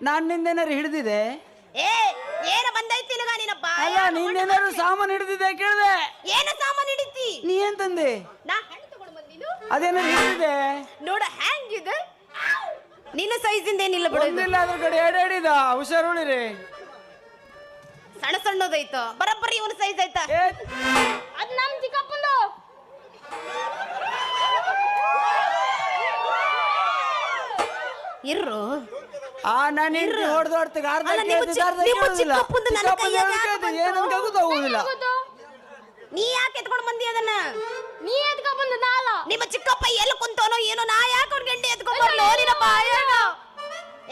ನಾನ್ ನಿಂದೇನಾರು ಹಿಡಿದಿದೆ? ಏ ಏನ ಬಂದೈತಿ ನಿನಗ ನಿನ್ನ ಬಾಯ ಅಲ್ಲ ನಿಂದೇನಾರು ಸಾಮಾನು ಹಿಡಿದಿದೆ ಕೇಳಿದೆ. ಏನ ಸಾಮಾನು ಹಿಡಿತಿ? ನೀ ಏನ್ ತಂದೆ? ನಾ ಹಣ್ಣು ತಗೊಂಡು ಬಂದಿನು. ಅದೇನಾರು ಹಿಡಿದಿದೆ? ನೋಡ ಹ್ಯಾಂಗಿದೆ ನಿನ್ನ ಸೈಜ್ ಇಂದ ಏನಿಲ್ಲ ಬಿಡು. ಒಂದಿಲ್ಲ ಅದ್ರ ಕಡೆ ಎಡಿದ ಹುಷಾರು ಉಳಿರಿ. ಸಣ್ಣ ಸಣ್ಣದೈತ ಬರಬ್ಬರಿ ಇವನ ಸೈಜ್ ಐತ. ಅದ್ ನಮ್ ಚಿಕ್ಕಪ್ಪಂದು. ಇರ್ರು ನಾನು ಹೊಡೆದೋಡ್ತಿಗ ಅರ್ಧ ಏನಂತ ಗೊತ್ತಾಗುದಿಲ್ಲ. ನೀ ಯಾಕೆ ಎತ್ಕೊಂಡು ಬಂದಿ ಅದನ್ನ? ನೀ ಎತ್ಕೊಂಡ್ ಬಂದ ನಾಲ ನಿಮ್ಮ ಚಿಕ್ಕಪ್ಪ ಎಲ್ಲಿ ಕುಂತವನೋ ಏನೋ, ನಾ ಯಾಕೆ ಅವ್ನ ಗಂಟೆ ಎತ್ಕೊಂಡ್ ಬರ್ಲೋ ನಿನ್ನ ಬಾಯಾಗ?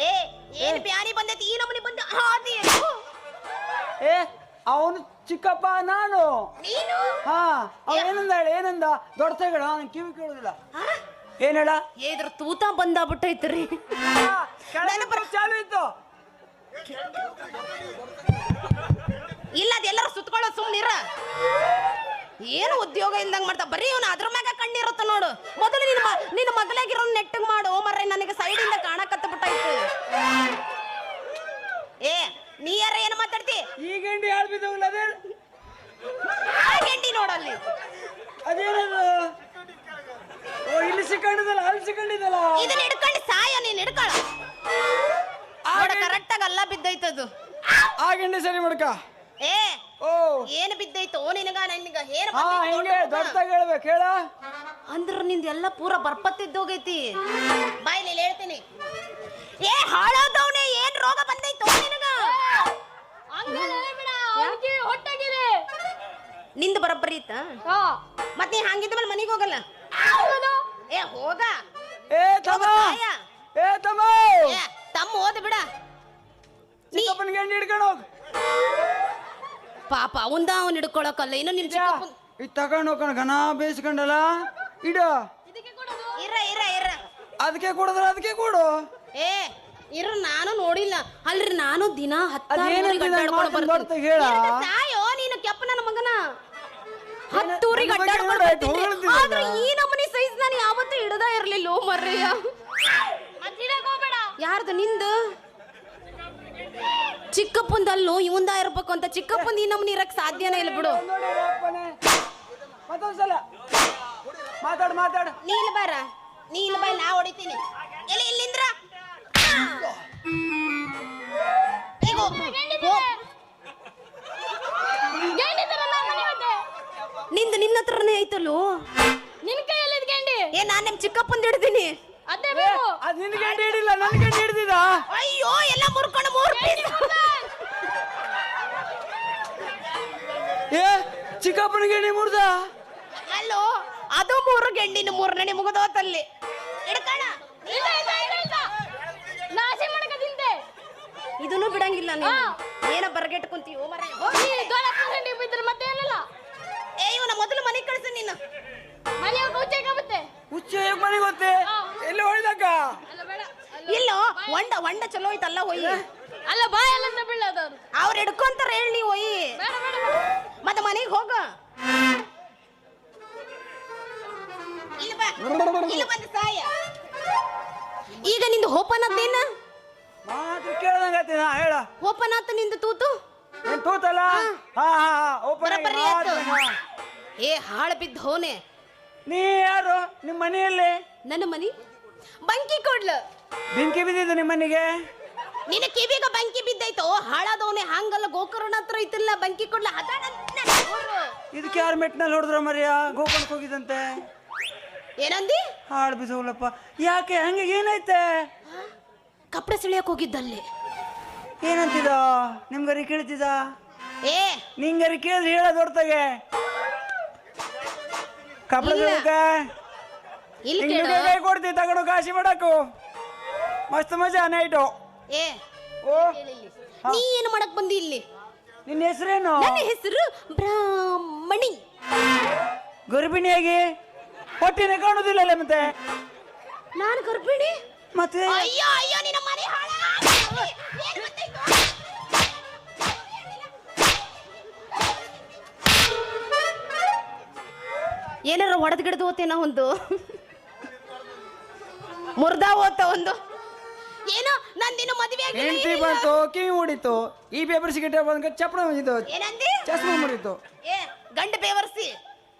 ಏ ಏನ್ ಬ್ಯಾನಿ ಬಂದೈತಿ ಈ ನಮನಿ ಬಂದ ಹಾದಿ. ಏ ಅವನು ಚಿಕ್ಕಪ್ಪ ನಾನು ನೀನು? ಹಾ ಅವ ಏನಂದ ದೊಡ್ಡ ತಗಳ ಕಿವಿ ಕೇಳುದಿಲ್ಲ. ಏನ್ ಹೇಳ? ಇದ್ರ ತೂತ ಬಂದಾಗ್ಬಿಟ್ಟೈತ್ರಿ. ಚಾಲು ಇತ್ತು ಇಲ್ಲ ಅದೆಲ್ಲರೂ ಸುತ್ಕೊಳ್ಳೋ ಸುಮ್ನಿರ. ಏನು ಉದ್ಯೋಗ ಇಲ್ದಂಗ್ ಮಾಡ್ತಾ ಬರೀ ಇವನು ಅದ್ರ ಮ್ಯಾಗ ಕಣ್ಣಿರುತ್ತ ನೋಡು. ಮೊದಲು ನಿನ್ನ ಮಗಲಾಗಿರೋ ನೆಟ್ಟಗ್ ಮಾಡು ಮರ್ರೆ, ನನಗೆ ಸೈಡ್ ಇಂದ ಕಾಣಕತ್ತ ಬಿಟ್ಟಾಯ್ತು. ಏ ನೀ ಯಾರ ಏನು ಮಾತಾಡ್ತಿ? ಈ ಗಂಡಿ ಹೇಳ್ಬಿದ್ದವಲ್ಲ ಅದೇ ಗಂಡಿ ನೋಡಲ್ಲಿ ಅದೇನದು? ಓ ಇಲ್ಲಿ ಸಿಕ್ಕೊಂಡಿದ್ದಲ್ಲ ಅಲ್ಲಿ ಸಿಕ್ಕೊಂಡಿದ್ದಲ್ಲ. ಇದನ್ನ ಹಿಡ್ಕೊಂಡು ಸಾಯ ನೀನ್ ಹಿಡ್ಕೊಳ. ಕರೆಕ್ಟ್ ಆಗಿ ಅಲ್ಲ ಬಿದ್ದೈತದು. ಆ ಗಂಡಿ ಸರಿ ಮಾಡ್ಕ. ಏ ಓ ಏನು ಬಿದ್ದೈತೋ ನಿನಗ ನಿನಗ ಏನು ದೊಡ್ಡದಾಗಿ ಹೇಳ್ಬೇಕು ಹೇಳ. ಅಂದ್ರ ನಿಂದ ಎಲ್ಲ ಪೂರ ಬರ್ಪತ್ತಿದ್ದೋಗೈತಿ. ಬಾಯ್ಲಿ ಹೇಳ್ತೀನಿ. ಏ ಹಾಳಾದವನೇ ಏನ್ ರೋಗ ಬಂದೈತೋ ನಿನಗ? ನಿಂದ ಬರಬ್ಬರಿ ಇತ್ತ ಮತ್ ನೀ ಹಂಗಿದ್ದ ಮೇಲೆ ಮನಿಗೆ ಹೋಗಲ್ಲ. ಏ ಹೋಗ. ಏ ತಮ್ಮ ಏ ತಮ್ಮ ತಮ್ಮ ಓದ ಬಿಡ. ಚಿಕ್ಕಪ್ಪನ ಗಂಡಿ ಹಿಡ್ಕೊಂಡು ಹೋಗ್. ಪಾಪ ಅವಂದ ಅವ್ನು ಹಿಡ್ಕೊಳಕಲ್ಲ ಇನ್ನು ನಿನ್ ಚಿಕ್ಕಪ್ಪ ಇದು ತಗೊಂಡು ಹೋಗೋಣ ಘನ ಬೇಯಿಸ್ಕೊಂಡಲ್ಲ ಇಡ. ಇರ ಇರ ಇರ ಅದಕ್ಕೆ ಕೊಡದ್ರ ಅದಕ್ಕೆ ಕೊಡು. ಏ ಇರ ನಾನು ನೋಡಿಲ್ಲ ಅಲ್ರಿ, ನಾನು ದಿನ ಸಾಯೋ ನೀನು ಕೆಪ್ಪ ನನ್ನ ಮಗನ 10 ಊರಿಗೆ ಅಡ್ಡಾಡ್ಕೊಂಡು ಬರ್ತೀನಿ. ಆದ್ರೆ ಈ ನಮ್ಮನಿ ಸೈಜ್ ನಾನು ಯಾವತ್ತೂ ಹಿಡದ ಇರ್ಲಿಲ್ಲ ಮರ್ರಯ್ಯ. ಯಾರ್ದು? ನಿಂದು? ಚಿಕ್ಕಪ್ಪಂದಲ್ಲೋ ಇವಂದ ಇರ್ಬೇಕು ಅಂತ. ಚಿಕ್ಕಪ್ಪಂದ ಈ ನಮ್ಮನಿ ಇರಕ್ ಸಾಧ್ಯನೇ ಇಲ್ಲ ಬಿಡು. ಮಾತಾಡು ನೀ ಇಲ್ಲ ಬಾರ, ನೀ ಇಲ್ಲ ಬಾಯ್, ನಾ ಹೊಡಿತೀನಿ. ಎಲ್ಲಿ ಇಲ್ಲಿಂದ್ರ ನಿಂದು ನಿನ್ನ ಹತ್ರನೇ ಐತಲ್ಲೋ. ನಿನ್ ಕೈಯಲ್ಲಿ ಗಂಡಿ. ಏ ನಾನ್ ನಿಮ್ ಚಿಕ್ಕಪ್ಪಂದ ಹಿಡ್ದೀನಿ. ಅದೇ ಅದ್ ನಿನ್ ಗಂಡಿ ಹಿಡಿಲ್ಲ, ನನ್ ಗಂಡಿ ಹಿಡ್ದಿದ. ಅಯ್ಯೋ ಎಲ್ಲ ಮುರ್ಕೊಂಡು 3 ಪೀಸ್. ಏ ಚಿಕ್ಕಪ್ಪನ ಗಂಡಿ ಮುರ್ದ. ಅಲ್ಲೋ ಅದು 3 ಗಂಡಿನ 3 ನಡಿ ಮುಗದೋತಲ್ಲಿ ಹಿಡ್ಕಣ. ಇದನ್ನು ಬಿಡಂಗಿಲ್ಲ ನೀನು. ಏನ ಬರಗೆಟ್ ಕುಂತೀವೋ ಮರೆ. ಏ ಇವನ ಮೊದಲು ಮನೆಗೆ ಕಳ್ಸ. ನೀನು ಹುಚ್ಚ ಮನೆಗೆ ಗೊತ್ತೇ ಎಲ್ಲಿ ಹೊಯ್ದಕ್ಕ? ಇಲ್ಲೋ ಹೊಂಡ ಚಲೋ ಐತಲ್ಲ ಒಯ್ಯಿ. ಅಲ್ಲ ಬಾಯಲ್ಲ ಬೀಳೋದು ಅವ್ರು ಹಿಡ್ಕೊಂತಾರ ಹೇಳಿ ನೀವು ಒಯ್ಯಿ. ಮತ್ತೆ ಮನೆಗೆ ಹೋಗ. ಇಲ್ಲ ಬಂದು ಸಾಯ. ಈಗ ನಿಂದು ಓಪನ್ ಅದೇನ? ಮಾತ್ರ ಕೇಳ್ದಂಗತಿ ನಾ ಹೇಳ. ಓಪನ್ ಆತ ನಿಂದು ತೂತು? ಏನ್ ತೂತಲ್ಲ? ಹಾ ಓಪನ್. ಏ ಹಾಳು ಬಿದ್ದ ಹೋನೆ. ನೀ ಯಾರು? ನಿಮ್ಮ ಮನೆಯಲ್ಲಿ? ನನ್ನ ಮನಿ ಬಂಕಿ ಕೊಡ್ಲು. ಬೆಂಕಿ ಬಿದ್ದಿದ್ದು ನಿಮ್ಮ ಮನೆಗೆ? ನಿನ್ನ ಕಿವಿಗ ಬಂಕಿ ಬಿದ್ದೈತೋ ಹಾಳಾದವನೇ. ಹಂಗಲ್ಲ ಗೋಕರ್ಣ ಹತ್ರ ಐತಿಲ್ಲ ಬಂಕಿ ಕೊಡ್ಲ. ಇದಕ್ಕೆ ಯಾರು ಮೆಟ್ನಲ್ಲಿ ಹೊಡೆದ್ರ ಮರಿಯ? ಗೋಕರ್ಣಕ್ಕೆ ಹೋಗಿದಂತೆ. ಏನಂದಿ? ಹಾಳು ಬಿದ್ದವಲ್ಲಪ್ಪ. ಯಾಕೆ ಹಂಗೆ ಏನೈತೆ? ಕಪ್ಪಡೆ ಸಿಳಿಯಕ್ ಹೋಗಿದ್ದಲ್ಲಿ. ಏನಂತಿದ? ನಿಮ್ಗರಿ ಕೇಳ್ತಿದ? ಏ ನಿಂಗರಿ ಕೇಳಿದ್ರೆ ಹೇಳ ದೊಡ್ಡಗೆ ಕಪ್ಪಡೆ ಕೈ ಕೊಡ್ತಿ ತಗೊಂಡು ಕಾಶಿ ಮಾಡಕು. ಮಸ್ತ್ ಮಜಾ ನೈಟು. ಏ ಓ ನೀ ಏನು ಮಾಡಕ್ ಬಂದಿ ಇಲ್ಲಿ? ನಿನ್ನ ಹೆಸರೇನು? ನನ್ನ ಹೆಸರು ಬ್ರಾಹ್ಮಣಿ. ಗರ್ಭಿಣಿಯಾಗಿ ಹೊಟ್ಟಿನ ಕಾಣುದಿಲ್ಲ ಮತ್ತೆ? ನಾನು ಗರ್ಭಿಣಿ ಮತ್ತೆ? ಅಯ್ಯೋ ಅಯ್ಯೋ ನಿನ್ನ ಮನೆ ಹಾಳ. ಏನಾರ ಹೊಡೆದ್ ಗಿಡದು ಹೋತೇನ ಒಂದು ಮುರ್ದಾ ಹೋತ ಒಂದು. ಏನು ನಂದಿನ ಮದುವೆ ಆಗಿಲ್ಲ ಹೆಂಡತಿ ಏನಿಲ್ಲ. ಬಂತು ಕಿವಿ ಹೊಡಿತು ಈ ಪೇಪರ್ ಸಿಗಟೆ ಬಂದ ಚಪ್ಪಳ ಬಂದಿತ್ತು ಏನಂದಿ ಚಸ್ಮಾ ಮುರಿತು. ಏ ಗಂಡ ಬೇವರ್ಸಿ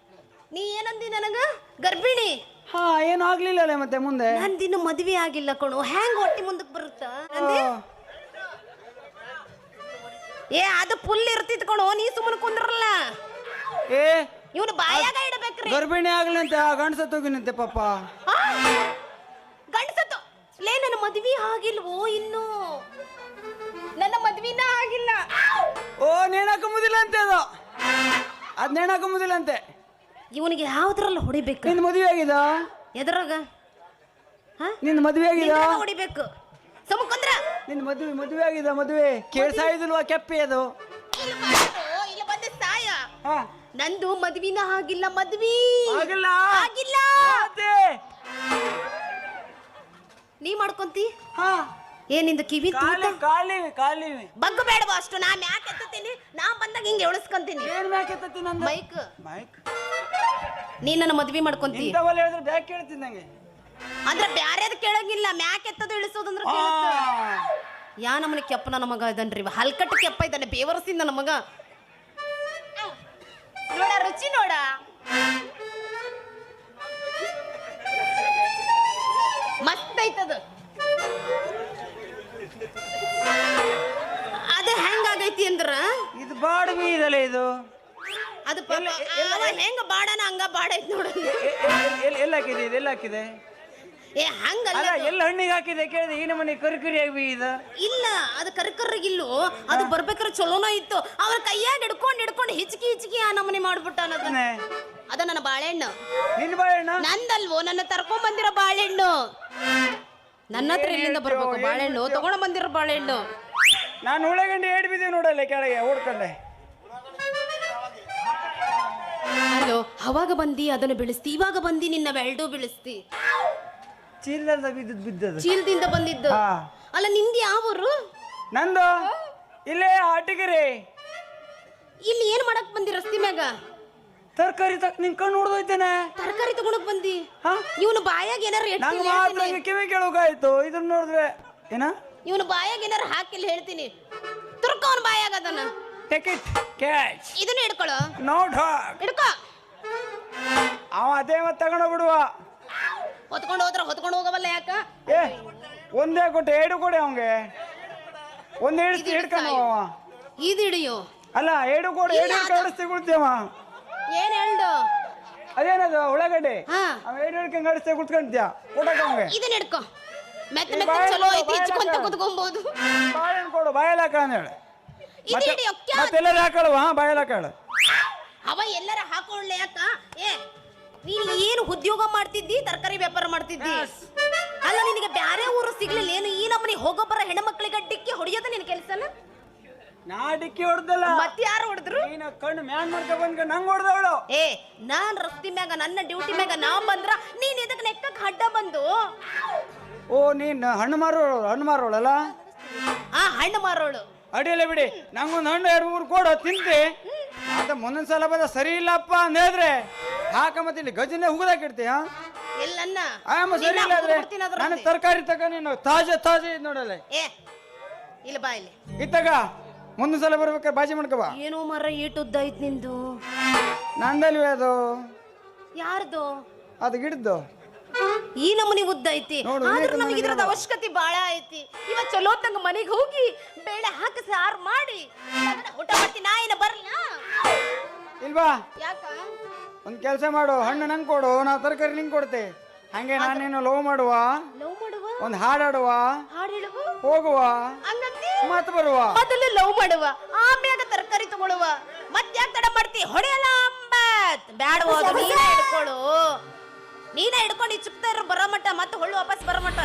ನೀ ಏನಂದಿ ನನಗ ಗರ್ಭಿಣಿ ಹಾ ಏನು ಆಗ್ಲಿಲ್ಲ ಮತ್ತೆ ಮುಂದೆ ನಂದಿನ ಮದುವೆ ಆಗಿಲ್ಲ ಕಣು ಹ್ಯಾಂಗ್ ಹೊಟ್ಟಿ ಮುಂದಕ್ಕೆ ಬರುತ್ತಾ ನಂದಿ ಏ ಅದು ಫುಲ್ ಇರ್ತಿತ್ ಕಣು ನೀ ಸುಮ್ಮನೆ ಕುಂದ್ರಲ್ಲ ಏ ಇವನು ಬಾಯಾಗ ಇಡಬೇಕ್ರಿ ಗರ್ಭಿಣಿ ಆಗ್ಲಂತೆ ಆ ಗಂಡಸ ತೋಗಿನಂತೆ ಪಾಪ ಗಂಡಸತ್ತು ಲೇ ನನ್ನ ಮದ್ವಿ ಆಗಿಲ್ವೋ ಇನ್ನು ನನ್ನ ಮದ್ವಿನ ಆಗಿಲ್ಲ ಓ ನೇಣಾಕಂಬುದಿಲ್ಲ ಅಂತೆ ಅದ್ ನೇಣಾಕಂಬುದಿಲ್ಲ ಅಂತೆ ಇವನಿಗೆ ಯಾವ್ದ್ರಲ್ಲಿ ಹೊಡಿಬೇಕು ನಿನ್ ಮದುವೆ ಆಗಿದ ಎದ್ರಾಗ ನಿನ್ ಮದುವೆ ಆಗಿದ ಹೊಡಿಬೇಕು ಸಮುಕಂದ್ರ ನಿನ್ ಮದುವೆ ಆಗಿದ ಮದುವೆ ಕೇಳ್ಸಾ ಇದಿಲ್ವಾ ಕೆಪ್ಪೆ ಅದು ಇಲ್ಲ ಬಂದ ಸಾಯ ಹಾ ನಂದು ಮದ್ವಿನ ಆಗಿಲ್ಲ ಮದ್ವಿ ಆಗಿಲ್ಲ ಆಗಿಲ್ಲ ಮತ್ತೆ? ನೀ ಮಾಡ್ಕೊಂತಿ ಹಾ ಏನಿಂದ ಕಿವಿ ತೂತ ಕಾಲಿವಿ ಬಗ್ಗ ಬೇಡವಾ ಅಷ್ಟು ನಾ ಮ್ಯಾಕ್ ಎತ್ತತೀನಿ ನಾ ಬಂದಾಗ ಹಿಂಗೆ ಎಳಸ್ಕೊಂತೀನಿ ಏನ್ ಮ್ಯಾಕೆತ್ತತಿ ನಂದು ಮೈಕ್ ಮೈಕ್ ನೀ ನನ್ನ ಮದ್ವಿ ಮಾಡ್ಕೊಂತಿ ಇಂಥವಲ್ಲ ಹೇಳಿದ್ರೆ ಬ್ಯಾಗ್ ಕೇಳ್ತೀನಿ ನಂಗೆ ಅಂದ್ರೆ ಬ್ಯಾರೇದ್ ಕೇಳಂಗಿಲ್ಲ ಮ್ಯಾಕ್ ಎತ್ತದು ಇಳಿಸೋದಂದ್ರೆ ಯಾ ನಮ್ಮನೆ ಕೆಪ್ಪ ನನ್ನ ಮಗ ಇದನ್ರಿ ಹಲ್ಕಟ್ಟು ಕೆಪ್ಪ ಇದ್ದಾನೆ ಬೇವರಸಿಂದ ನನ್ನ ಮಗ ನೋಡ ರುಚಿ ನೋಡ ಮಸ್ತ್ ಐತದ ಅದ ಹೆಂಗಾಗೈತಿ ಅಂದ್ರ ಇದು ಬಾಡ್ಮಿ ಇದಲ್ಲ ಇದು ಅದು ಹೆಂಗ ಬಾಡನ ಹಂಗ ಬಾಡ ಐತಿ ನೋಡ ಎಲ್ಲ ಹಾಕಿದೆ ಇದೆಲ್ಲ ಹಾಕಿದೆ ಏ ಹಂಗಲ್ಲ ಅಲ್ಲ ಎಲ್ಲ ಹಣ್ಣಿಗೆ ಹಾಕಿದೆ ಕೇಳಿದೆ ಈ ನಮ್ಮನೆ ಕರಿಕರಿ ಆಗಿ ಇದ ಇಲ್ಲ ಅದು ಕರ್ಕರ್ರಿಗಿಲ್ಲೋ ಅದು ಬರ್ಬೇಕಾದ್ರೆ ಚಲೋನೋ ಇತ್ತು ಅವ್ರ ಕೈಯಾಗ ಹಿಡ್ಕೊಂಡು ಹಿಚ್ಕಿ ಆ ನಮನೆ ಮಾಡ್ಬಿಟ್ಟ ಅದ ನನ್ನ ಬಾಳೆಹಣ್ಣು ನಿನ್ನ ಬಾಳೆಹಣ್ಣ ನಂದಲ್ವೋ ನನ್ನ ತರ್ಕೊಂಡ್ ಬಂದಿರೋ ಬಾಳೆಹಣ್ಣು ನನ್ನ ಹತ್ರ ಎಲ್ಲಿಂದ ಬರ್ಬೇಕು ಬಾಳೆಹಣ್ಣು ತಗೊಂಡ್ ಬಂದಿರೋ ಬಾಳೆಹಣ್ಣು ನಾನು ಉಳ್ಳಾಗಡ್ಡಿ ಏಡ್ ಬಿದ್ದೀವಿ ನೋಡಲ್ಲ ಕೆಳಗೆ ಓಡ್ಕೊಂಡೆ ಅಲ್ಲೋ ಅವಾಗ ಬಂದಿ ಅದನ್ನು ಬೆಳೆಸ್ತಿ ಇವಾಗ ಬಂದಿ ನಿನ್ನ ಬೆಳ್ಡು ಬೆಳೆಸ್ತಿ ಚೀಲದ ಬಿದ್ದದು ಚೀಲದಿಂದ ಬಂದಿದ್ದು ಹಾ. ಅಲ್ಲ ನಿಂದು ಯಾವೂರು ನಂದು ಇಲ್ಲೇ ಆಟಿಗೆರೆ ಇಲ್ಲಿ ಏನ್ ಮಾಡಕ್ ಬಂದಿ ರಸ್ತಿ ಮ್ಯಾಗ ತರಕಾರಿ ನಿನ್ ಕಣ್ಣು ನೋಡ್ದೋಯ್ತೇನೆ ತರಕಾರಿ ತಗೊಂಡಕ್ ಬಂದಿ ಹಾ ಇವನು ಬಾಯಾಗ ಏನಾರ ನಂಗೆ ಮಾತ್ರ ಕಿವಿ ಕೇಳೋಕಾಯ್ತು ಇದನ್ನ ನೋಡಿದ್ರೆ ಏನ ಇವನು ಬಾಯಾಗ ಏನಾರ ಹಾಕಿಲ್ಲ ಹೇಳ್ತೀನಿ ತುರ್ಕವನ್ ಬಾಯಾಗ ಅದನ್ನ ಟೇಕ್ ಇಟ್ ಕ್ಯಾಚ್ ಇದನ್ನ ಹಿಡ್ಕೊಳ್ಳೋ ನೋ ಡಾಗ್ ಹಿಡ್ಕೋ ಅವ ಅದೇ ಮತ್ತೆ ತಗೊಂಡು ಬಿಡುವ ಹೊತ್ಕೊಂಡು ಹೋದ್ರ ಹೊತ್ಕೊಂಡು ಹೋಗವಲ್ಲ ಯಾಕ ಏ ಒಂದೇ ಕೊಟ್ಟೆ ಏಡು ಕೊಡಿ ಅವಂಗೆ ಒಂದ್ ಏಡಿಸ್ತಿ ಹಿಡ್ಕೊಂಡು ಅವ ಇದು ಹಿಡಿಯೋ ಅಲ್ಲ ಏಡು ಕೊಡಿ ಏಡು ಹಿಡ್ಕೊಂಡು ಕುಳ್ತೇವ ಏನ್ ಹೇಳ್ದು ಅದೇನದು ಉಳ್ಳಾಗಡ್ಡಿ ಹಾ ಅವ ಏಡು ಹಿಡ್ಕೊಂಡು ಗಡಿಸ್ತೆ ಕುತ್ಕೊಂತೀಯ ಊಟಕ್ಕೆ ಅವಂಗೆ ಇದನ್ನ ಹಿಡ್ಕೋ ಮೆತ್ತ ಮೆತ್ತ ಚಲೋ ಐತಿ ಇಚ್ಕೊಂತ ಕುತ್ಕೊಂಬೋದು ಬಾಳೆಹಣ್ಣು ಕೊಡು ಬಾಯಲ್ಲಿ ಹಾಕ ಅಂದೇಳು ಇದು ಹಿಡಿಯೋ ಮತ್ತೆಲ್ಲರೂ ಹಾಕಳುವ ಬಾಯಲ್ಲಿ ಹಾಕಳು ಅವ ಎಲ್ಲರ ಹಾಕೊಳ್ಳೆ ಯಾಕ ಏ ನೀನು ಏನು ಉದ್ಯೋಗ ಮಾಡ್ತಿದ್ದಿ ತರಕಾರಿ ವ್ಯಾಪಾರ ಮಾಡ್ತಿದ್ದಿ ಅಲ್ಲ ನಿನಗೆ ಬ್ಯಾರೆ ಊರು ಸಿಗ್ಲಿಲ್ಲ ಏನು ಈ ನಮ್ಮನೆ ಹೋಗೋಬರ ಹೆಣ್ಮಕ್ಳಿಗೆ ಡಿಕ್ಕಿ ಹೊಡಿಯೋದ ನಿನ್ ಕೆಲ್ಸನ ನಾ ಡಿಕ್ಕಿ ಹೊಡ್ದಲ್ಲ ಮತ್ತೆ ಯಾರು ಹೊಡೆದ್ರು ನೀನು ಕಣ್ಣು ಮ್ಯಾನ್ ಮಾಡ್ಕೊ ಬಂದ್ಕ ನಂಗೆ ಹೊಡ್ದವಳು ಏ ನಾನ್ ರಸ್ತಿ ಮ್ಯಾಗ ನನ್ನ ಡ್ಯೂಟಿ ಮ್ಯಾಗ ನಾ ಬಂದ್ರ ನೀನ್ ಇದಕ್ಕೆ ನೆಕ್ಕಕ್ ಅಡ್ಡ ಬಂದು ಓ ನೀನು ಹಣ್ಣು ಮಾರೋಳಲ್ಲ ಆ ಹಣ್ಣು ಮಾರೋಳು ಅಡಿಯಲ್ಲ ಬಿಡಿ ನಂಗೊಂದು ಹಣ್ಣು 2-3 ಕೊಡು ತಿಂತೆ ಅದ ಮುಂದೊಂದ್ ಸಲ ಬಂದ ಸರಿ ಇಲ್ಲಪ್ಪ ಅಂತ ಹೇಳಿದ್ರೆ ಹಾಕ ಮತ್ತೆ ಇಲ್ಲಿ ಗಜನೆ ಹುಗದಾಕಿಡ್ತೀಯ ಎಲ್ಲನ್ನ ಆಯಮ್ಮ ಸರಿ ಇಲ್ಲ ಆದ್ರೆ ನನಗೆ ತರಕಾರಿ ತಗ ನೀನು ತಾಜೆ ಇದ್ ನೋಡಲ್ಲ ಏ ಇಲ್ಲ ಬಾ ಇಲ್ಲಿ ಇತ್ತಾಗ ಮುಂದೊಂದ್ ಸಲ ಬರ್ಬೇಕಾದ್ರೆ ಬಾಜಿ ಮಾಡ್ಕೋ ಏನೋ ಮರ ಈಟ್ ಉದ್ದ ಐತ್ ನಿಂದು ನಂದಲ್ವೇ ಅದು ಯಾರ್ದು ಅದು ಗಿಡದ್ದು ಈ ನಮನಿ ಉದ್ದ ಐತಿ ಆದ್ರೆ ನಮಗೆ ಇದ್ರದ ಅವಶ್ಯಕತೆ ಬಾಳ ಐತಿ ಇವ ಚಲೋ ತಂಗ ಮನೆಗೆ ಹೋಗಿ ಬೇಳೆ ಹಾಕಿ ಸಾರು ಮಾಡಿ ಊಟ ಮಾಡ್ತೀನಿ ನಾ ಏನ ಬರ್ಲ ಇಲ್ವಾ ಯಾಕ ಒಂದ್ ಕೆಲಸ ಮಾಡು ಹಣ್ಣು ನಂಗೆ ಕೊಡು ನಾ ತರಕಾರಿ ನಿಂಗೆ ಕೊಡ್ತೆ ಹಂಗೆ ನಾನೇನು ಲವ್ ಮಾಡುವ ಲವ್ ಮಾಡುವ ಒಂದ್ ಹಾಡಾಡುವ ಹಾಡು ಹೇಳುವ ಹೋಗುವ ಹಂಗಂತಿ ಮತ್ ಬರುವ ಮೊದಲು ಲವ್ ಮಾಡುವ ಆಮ್ಯಾಗ ತರಕಾರಿ ತಗೊಳ್ಳುವ ಮತ್ ಯಾಕೆ ತಡ ಮಾಡ್ತಿ ಹೊಡೆಯಲ್ಲ ಅಂಬತ್ ಬ್ಯಾಡ ಹೋದು ನೀನೇ ಹಿಡ್ಕೊಳ್ಳು ನೀನೇ ಹಿಡ್ಕೊಂಡು ಇಚ್ಚುಕ್ತಾ ಇರೋ ಬರೋ ಮಟ್ಟ ಮತ್ತೆ ಹೊಳ್ಳು ವಾಪಸ್ ಬರೋ ಮಟ್ಟ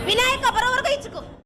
ವಿನಾಯಕ ಬರೋವರೆಗೂ ಇಚ್ಚುಕು